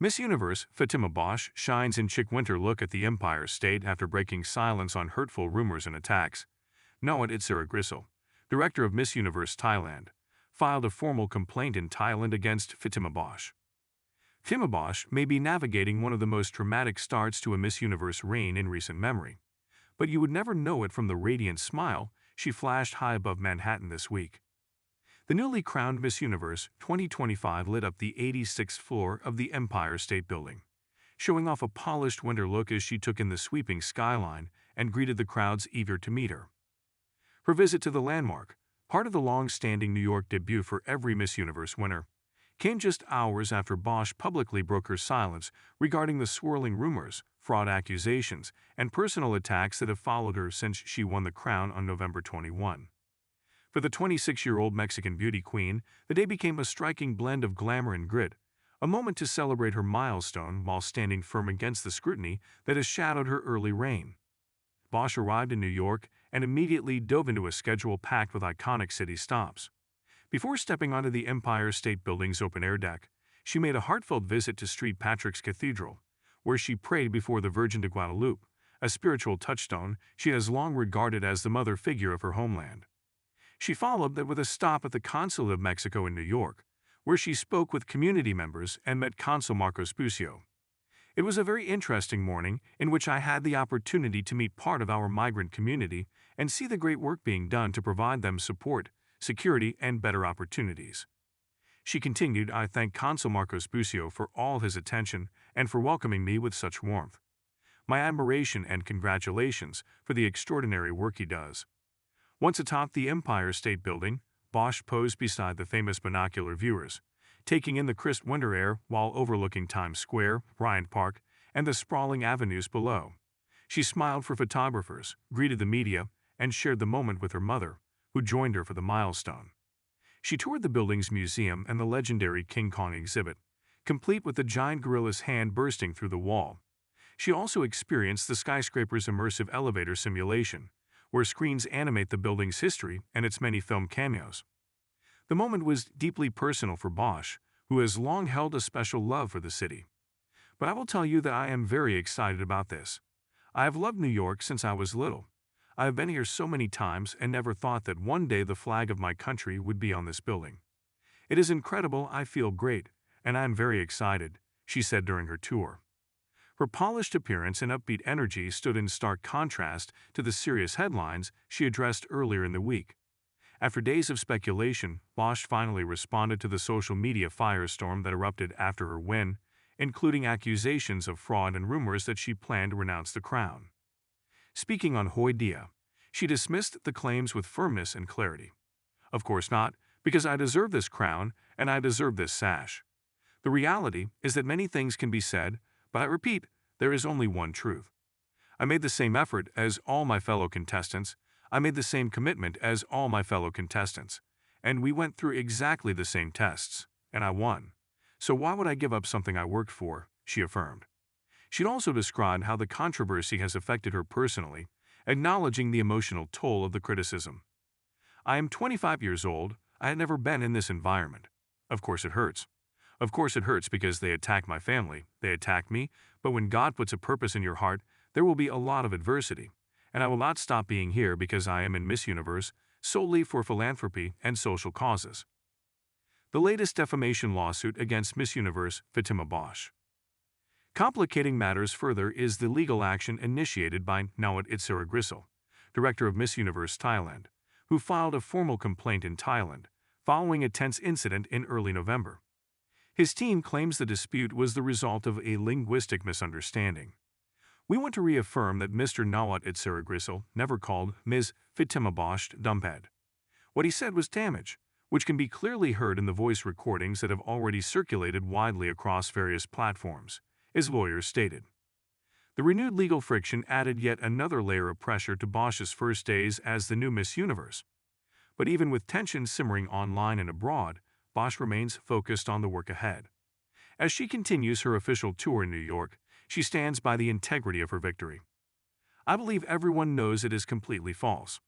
Miss Universe Fatima Bosch shines in chic winter look at the Empire State after breaking silence on hurtful rumors and attacks. Nawat Itsaragrisil, director of Miss Universe Thailand, filed a formal complaint in Thailand against Fatima Bosch. Fatima Bosch may be navigating one of the most traumatic starts to a Miss Universe reign in recent memory, but you would never know it from the radiant smile she flashed high above Manhattan this week. The newly crowned Miss Universe 2025 lit up the 86th floor of the Empire State Building, showing off a polished winter look as she took in the sweeping skyline and greeted the crowds eager to meet her. Her visit to the landmark, part of the long-standing New York debut for every Miss Universe winner, came just hours after Bosch publicly broke her silence regarding the swirling rumors, fraud accusations, and personal attacks that have followed her since she won the crown on November 21. For the 26-year-old Mexican beauty queen, the day became a striking blend of glamour and grit, a moment to celebrate her milestone while standing firm against the scrutiny that has shadowed her early reign. Bosch arrived in New York and immediately dove into a schedule packed with iconic city stops. Before stepping onto the Empire State Building's open-air deck, she made a heartfelt visit to St. Patrick's Cathedral, where she prayed before the Virgin de Guadalupe, a spiritual touchstone she has long regarded as the mother figure of her homeland. She followed that with a stop at the Consulate of Mexico in New York, where she spoke with community members and met Consul Marcos Bucio. It was a very interesting morning in which I had the opportunity to meet part of our migrant community and see the great work being done to provide them support, security, and better opportunities. She continued, I thank Consul Marcos Bucio for all his attention and for welcoming me with such warmth. My admiration and congratulations for the extraordinary work he does. Once atop the Empire State Building, Bosch posed beside the famous binocular viewers, taking in the crisp winter air while overlooking Times Square, Bryant Park, and the sprawling avenues below. She smiled for photographers, greeted the media, and shared the moment with her mother, who joined her for the milestone. She toured the building's museum and the legendary King Kong exhibit, complete with the giant gorilla's hand bursting through the wall. She also experienced the skyscraper's immersive elevator simulation, where screens animate the building's history and its many film cameos. The moment was deeply personal for Bosch, who has long held a special love for the city. But I will tell you that I am very excited about this. I have loved New York since I was little. I have been here so many times and never thought that one day the flag of my country would be on this building. It is incredible, I feel great, and I am very excited, she said during her tour. Her polished appearance and upbeat energy stood in stark contrast to the serious headlines she addressed earlier in the week. After days of speculation, Bosch finally responded to the social media firestorm that erupted after her win, including accusations of fraud and rumors that she planned to renounce the crown. Speaking on Hoi Dia, she dismissed the claims with firmness and clarity. Of course not, because I deserve this crown and I deserve this sash. The reality is that many things can be said, but I repeat, there is only one truth. I made the same effort as all my fellow contestants. I made the same commitment as all my fellow contestants. And we went through exactly the same tests, and I won. So why would I give up something I worked for, she affirmed. She'd also described how the controversy has affected her personally, acknowledging the emotional toll of the criticism. I am 25 years old. I had never been in this environment. Of course it hurts. Of course it hurts because they attack my family, they attack me, but when God puts a purpose in your heart, there will be a lot of adversity, and I will not stop being here because I am in Miss Universe solely for philanthropy and social causes. The latest defamation lawsuit against Miss Universe Fatima Bosch. Complicating matters further is the legal action initiated by Nawat Itsaragrisil, director of Miss Universe Thailand, who filed a formal complaint in Thailand following a tense incident in early November. His team claims the dispute was the result of a linguistic misunderstanding. We want to reaffirm that Mr. Nawat Itsaragrisil never called Ms. Fatima Bosch dumbhead. What he said was damage, which can be clearly heard in the voice recordings that have already circulated widely across various platforms, his lawyers stated. The renewed legal friction added yet another layer of pressure to Bosch's first days as the new Miss Universe. But even with tension simmering online and abroad, Bosch remains focused on the work ahead. As she continues her official tour in New York, she stands by the integrity of her victory. I believe everyone knows it is completely false.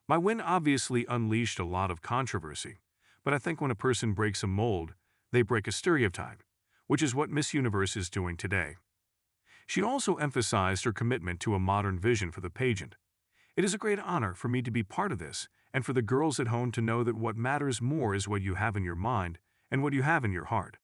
My win obviously unleashed a lot of controversy, but I think when a person breaks a mold, they break a stereotype. which is what Miss Universe is doing today. She also emphasized her commitment to a modern vision for the pageant. It is a great honor for me to be part of this, and for the girls at home to know that what matters more is what you have in your mind and what you have in your heart.